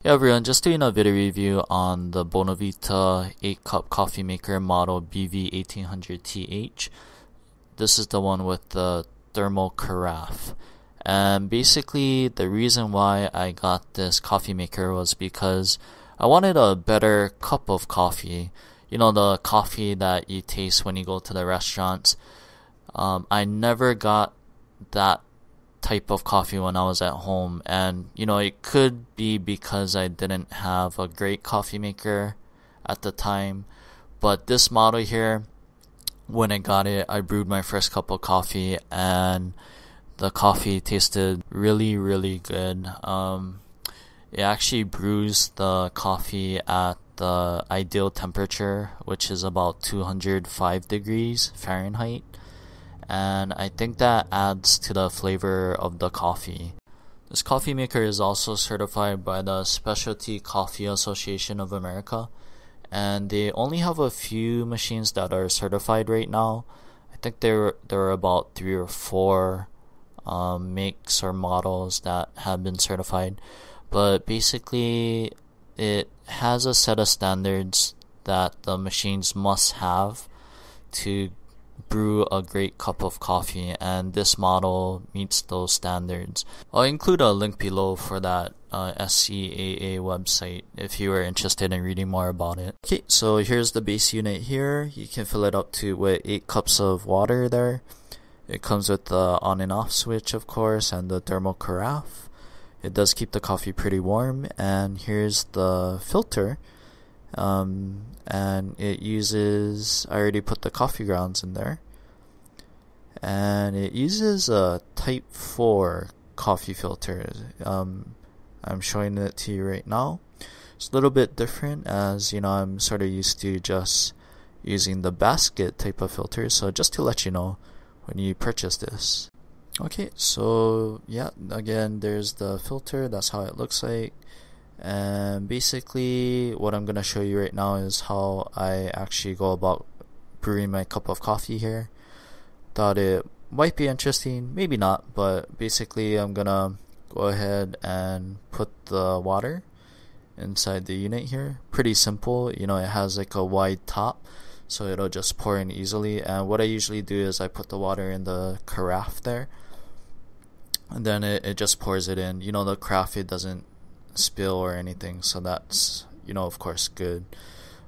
Hey everyone, just doing a video review on the Bonavita 8-cup coffee maker model BV1800TH. This is the one with the thermal carafe. And basically the reason why I got this coffee maker was because I wanted a better cup of coffee. You know, the coffee that you taste when you go to the restaurants. I never got that type of coffee when I was at home, and it could be because I didn't have a great coffee maker at the time, but this model here, when I got it, I brewed my first cup of coffee and the coffee tasted really good. It actually brews the coffee at the ideal temperature, which is about 205 degrees Fahrenheit. And I think that adds to the flavor of the coffee. This coffee maker is also certified by the Specialty Coffee Association of America, and they only have a few machines that are certified right now. I think there are about 3 or 4 makes or models that have been certified, but basically it has a set of standards that the machines must have to brew a great cup of coffee, and this model meets those standards. I'll include a link below for that SCAA website if you are interested in reading more about it. Okay, so here's the base unit here. You can fill it up to with 8 cups of water there. It comes with the on and off switch, of course, and the thermal carafe. It does keep the coffee pretty warm. And here's the filter. And it uses, I already put the coffee grounds in there, and it uses a type 4 coffee filter. I'm showing it to you right now. It's a little bit different, as I'm sort of used to just using the basket type of filter, so just to let you know when you purchase this. Okay, so yeah, again, there's the filter. That's how it looks like. And basically what I'm going to show you right now is how I actually go about brewing my cup of coffee here. Thought it might be interesting, maybe not, but basically I'm going to go ahead and put the water inside the unit here. Pretty simple, it has like a wide top, so it'll just pour in easily. And what I usually do is I put the water in the carafe there, and then it just pours it in. The carafe, it doesn't spill or anything, so that's of course good.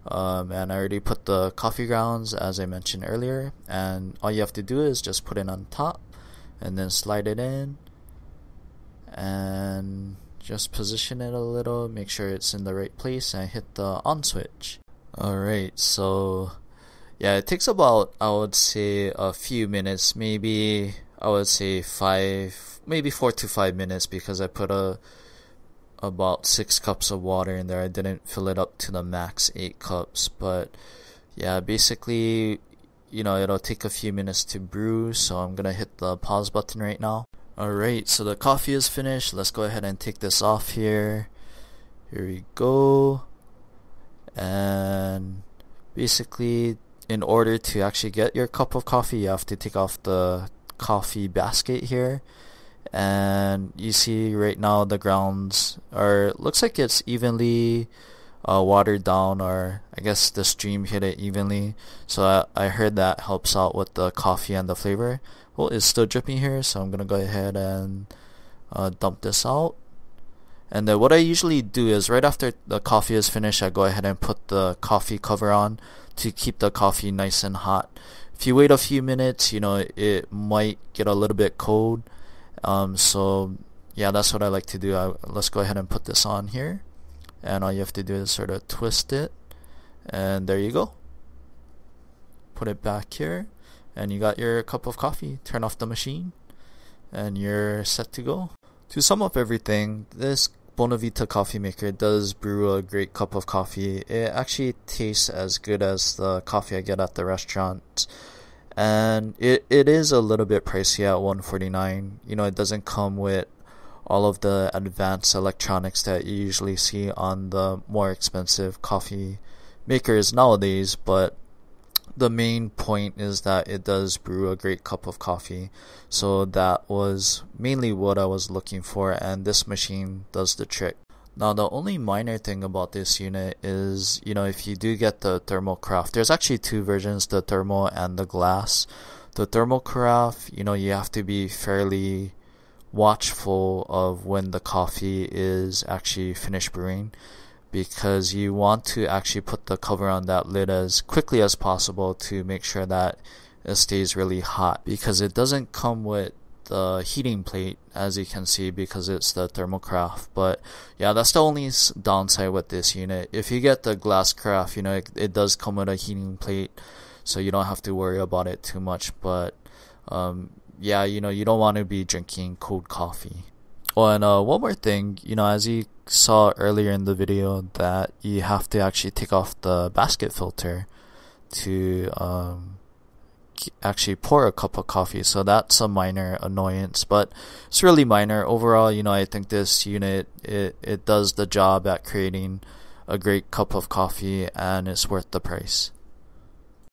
And I already put the coffee grounds, as I mentioned earlier, and all you have to do is just put it on top and then slide it in and just position it a little, make sure it's in the right place, and hit the on switch. Alright, so yeah, it takes about, I would say, a few minutes, maybe I would say 4 to 5 minutes, because I put about 6 cups of water in there. I didn't fill it up to the max 8 cups, but yeah, basically it'll take a few minutes to brew, so I'm gonna hit the pause button right now. Alright, so the coffee is finished. Let's go ahead and take this off here. Here we go. And basically, in order to actually get your cup of coffee, you have to take off the coffee basket here. And you see right now the grounds looks like it's evenly watered down, or I guess the stream hit it evenly, so I heard that helps out with the coffee and the flavor. Well, it's still dripping here, so I'm gonna go ahead and dump this out. And then what I usually do is right after the coffee is finished, I go ahead and put the coffee cover on to keep the coffee nice and hot. If you wait a few minutes, it might get a little bit cold. So yeah, that's what I like to do. Let's go ahead and put this on here, and all you have to do is sort of twist it, and there you go. Put it back here, and you got your cup of coffee. Turn off the machine, and you're set to go. To sum up everything, this Bonavita coffee maker does brew a great cup of coffee. It actually tastes as good as the coffee I get at the restaurant. And it is a little bit pricey at $149. It doesn't come with all of the advanced electronics that you usually see on the more expensive coffee makers nowadays, but the main point is that it does brew a great cup of coffee. So that was mainly what I was looking for, and this machine does the trick. Now, the only minor thing about this unit is, if you do get the thermal carafe, there's actually two versions, the thermal and the glass. The thermal carafe, you have to be fairly watchful of when the coffee is actually finished brewing, because you want to actually put the cover on that lid as quickly as possible to make sure that it stays really hot, because it doesn't come with the heating plate, as you can see, because it's the thermal carafe. But yeah, that's the only downside with this unit. If you get the glass carafe, it does come with a heating plate, so you don't have to worry about it too much. But yeah, you don't want to be drinking cold coffee. Oh, and one more thing, as you saw earlier in the video, that you have to actually take off the basket filter to actually pour a cup of coffee. So that's a minor annoyance, but it's really minor. Overall, I think this unit, it does the job at creating a great cup of coffee, and it's worth the price.